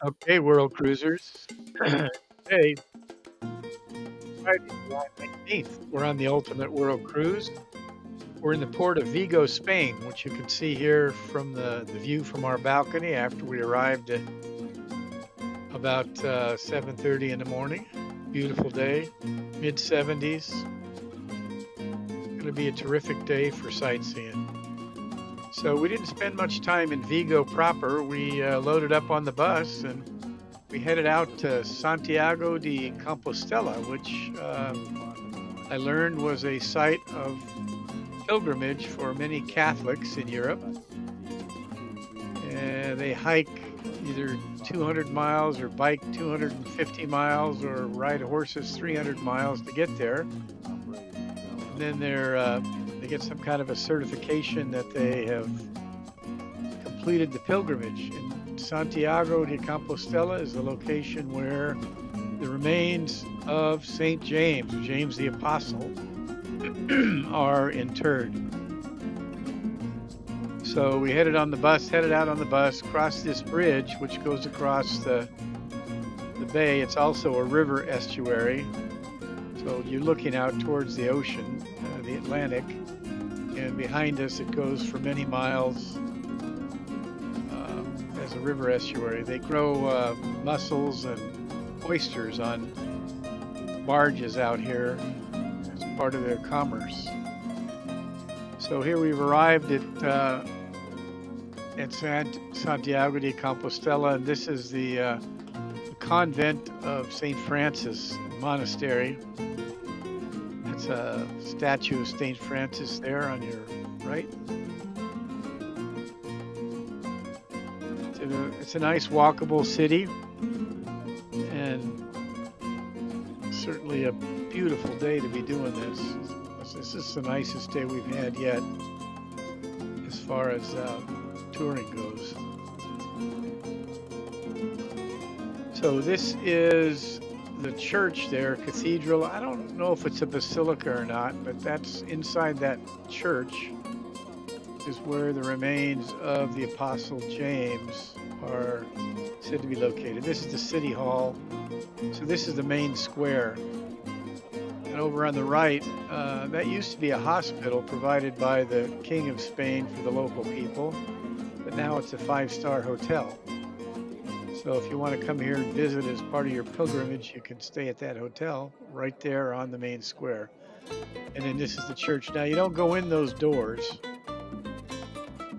Okay, world cruisers. Today, Friday, July 19th, we're on the ultimate world cruise. We're in the port of Vigo, Spain, which you can see here from the view from our balcony after we arrived at about 7:30 in the morning. Beautiful day, mid 70s. Going to be a terrific day for sightseeing. So we didn't spend much time in Vigo proper. We loaded up on the bus and we headed out to Santiago de Compostela, which I learned was a site of pilgrimage for many Catholics in Europe. And they hike either 200 miles or bike 250 miles or ride horses 300 miles to get there. And then they get some kind of a certification that they have completed the pilgrimage. And Santiago de Compostela is the location where the remains of St. James, James the Apostle, are interred. So we headed out on the bus, crossed this bridge which goes across the bay. It's also a river estuary. So you're looking out towards the ocean, the Atlantic, and behind us it goes for many miles as a river estuary. They grow mussels and oysters on barges out here as part of their commerce. So here we've arrived at Santiago de Compostela, and this is the convent of St. Francis Monastery. That's a statue of St. Francis there on your right. It's a nice walkable city and certainly a beautiful day to be doing this. This is the nicest day we've had yet as far as touring goes. So this is the church there, cathedral. I don't know if it's a basilica or not, but that's inside that church is where the remains of the Apostle James are said to be located. This is the city hall. So this is the main square. And over on the right, that used to be a hospital provided by the King of Spain for the local people, but now it's a five-star hotel. So if you want to come here and visit as part of your pilgrimage, you can stay at that hotel right there on the main square. And then this is the church. Now, you don't go in those doors.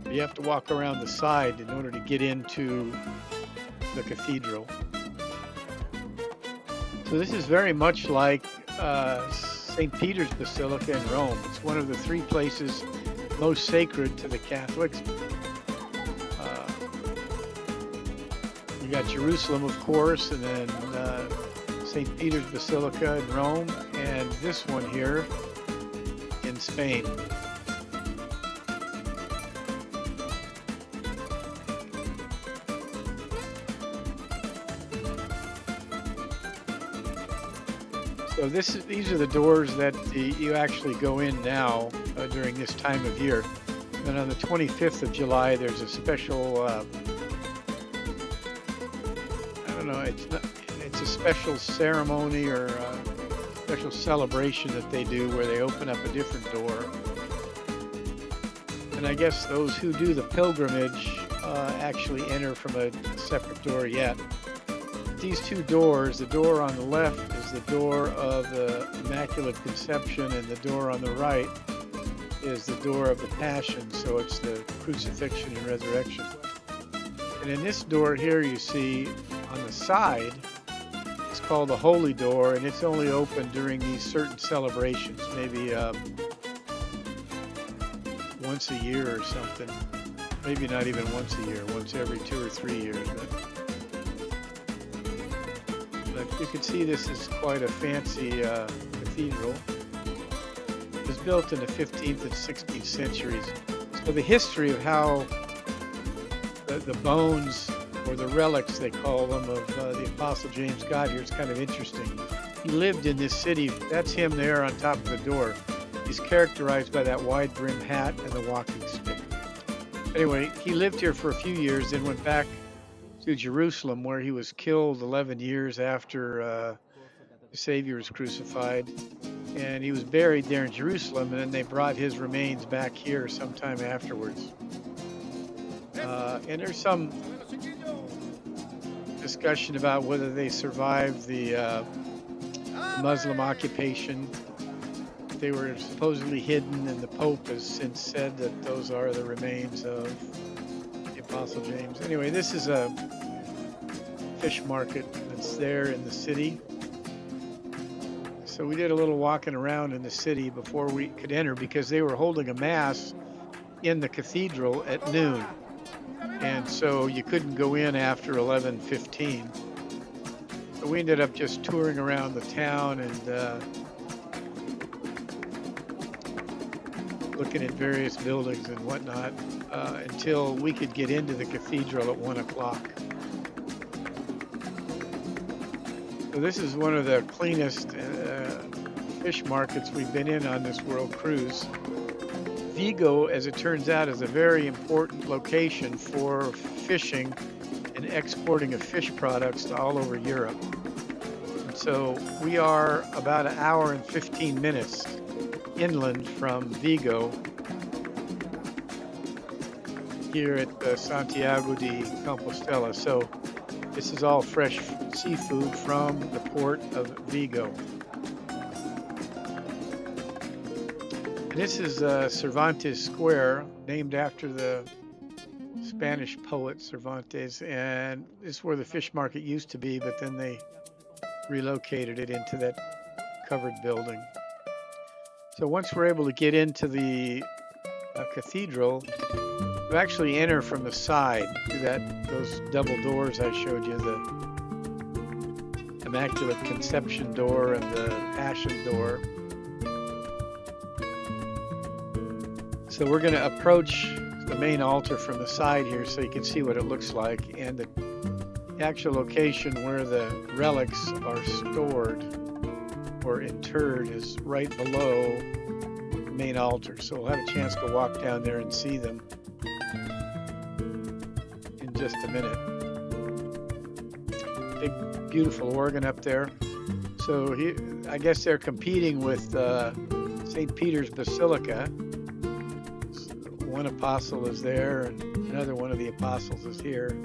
You have to walk around the side in order to get into the cathedral. So this is very much like St. Peter's Basilica in Rome. It's one of the three places most sacred to the Catholics. You got Jerusalem, of course, and then St. Peter's Basilica in Rome, and this one here in Spain. So these are the doors that you actually go in now during this time of year. And on the 25th of July, there's a special, I don't know, it's a special ceremony or a special celebration that they do where they open up a different door. And I guess those who do the pilgrimage actually enter from a separate door yet. These two doors, the door on the left is the door of the Immaculate Conception, and the door on the right is the door of the Passion, so it's the crucifixion and resurrection. And in this door here you see on the side, it's called the Holy Door, and it's only open during these certain celebrations, maybe once a year or something. Maybe not even once a year, once every 2 or 3 years. But you can see this is quite a fancy cathedral. It was built in the 15th and 16th centuries. So the history of how the bones, or the relics they call them, of the Apostle James got here is kind of interesting. He lived in this city. That's him there on top of the door. He's characterized by that wide brim hat and the walking stick. Anyway, he lived here for a few years, then went back to Jerusalem, where he was killed 11 years after the Savior was crucified. And he was buried there in Jerusalem, and then they brought his remains back here sometime afterwards. And there's some discussion about whether they survived the Muslim occupation. They were supposedly hidden, and the Pope has since said that those are the remains of the Apostle James. Anyway, this is a fish market that's there in the city. So we did a little walking around in the city before we could enter because they were holding a mass in the cathedral at noon. And so you couldn't go in after 11:15. So we ended up just touring around the town and looking at various buildings and whatnot until we could get into the cathedral at 1 o'clock. So this is one of the cleanest fish markets we've been in on this world cruise. Vigo, as it turns out, is a very important location for fishing and exporting of fish products to all over Europe. And so we are about an hour and 15 minutes inland from Vigo here at Santiago de Compostela. So this is all fresh seafood from the port of Vigo. And this is Cervantes Square, named after the Spanish poet Cervantes. And this is where the fish market used to be, but then they relocated it into that covered building. So once we're able to get into the cathedral, you actually enter from the side through those double doors I showed you, the Immaculate Conception door and the Passion door. So we're going to approach the main altar from the side here so you can see what it looks like, and the actual location where the relics are stored or interred is right below the main altar. So we'll have a chance to walk down there and see them in just a minute. Big, beautiful organ up there. So I guess they're competing with St. Peter's Basilica. One apostle is there, and another one of the apostles is here.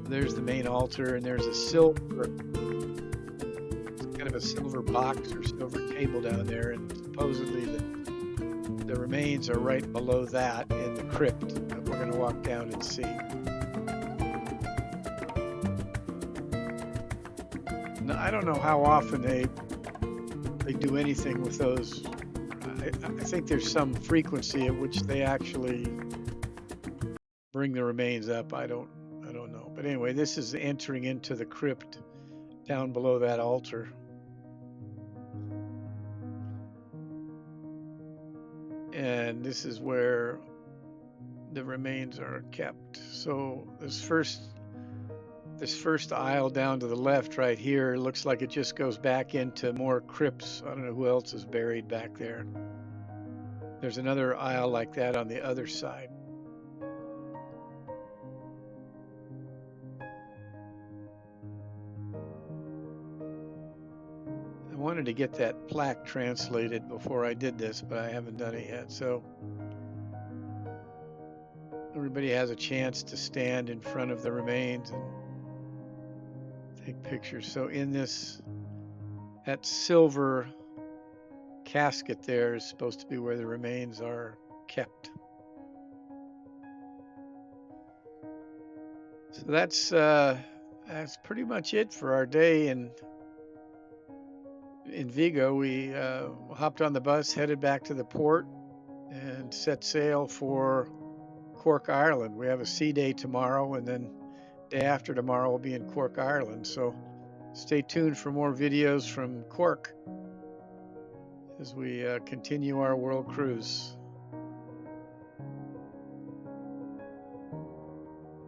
There's the main altar, and there's a silver, kind of a silver box or silver table down there, and supposedly the remains are right below that in the crypt that we're going to walk down and see. Now, I don't know how often they do anything with those. I think there's some frequency at which they actually bring the remains up. I don't know. But anyway, this is entering into the crypt down below that altar. And this is where the remains are kept. So this first aisle down to the left right here looks like it just goes back into more crypts. I don't know who else is buried back there. There's another aisle like that on the other side. I wanted to get that plaque translated before I did this, but I haven't done it yet. So everybody has a chance to stand in front of the remains and take pictures. So in that silver casket there is supposed to be where the remains are kept. So that's pretty much it for our day in Vigo. We hopped on the bus, headed back to the port, and set sail for Cork, Ireland. We have a sea day tomorrow, and then day after tomorrow we'll be in Cork, Ireland. So stay tuned for more videos from Cork as we continue our world cruise.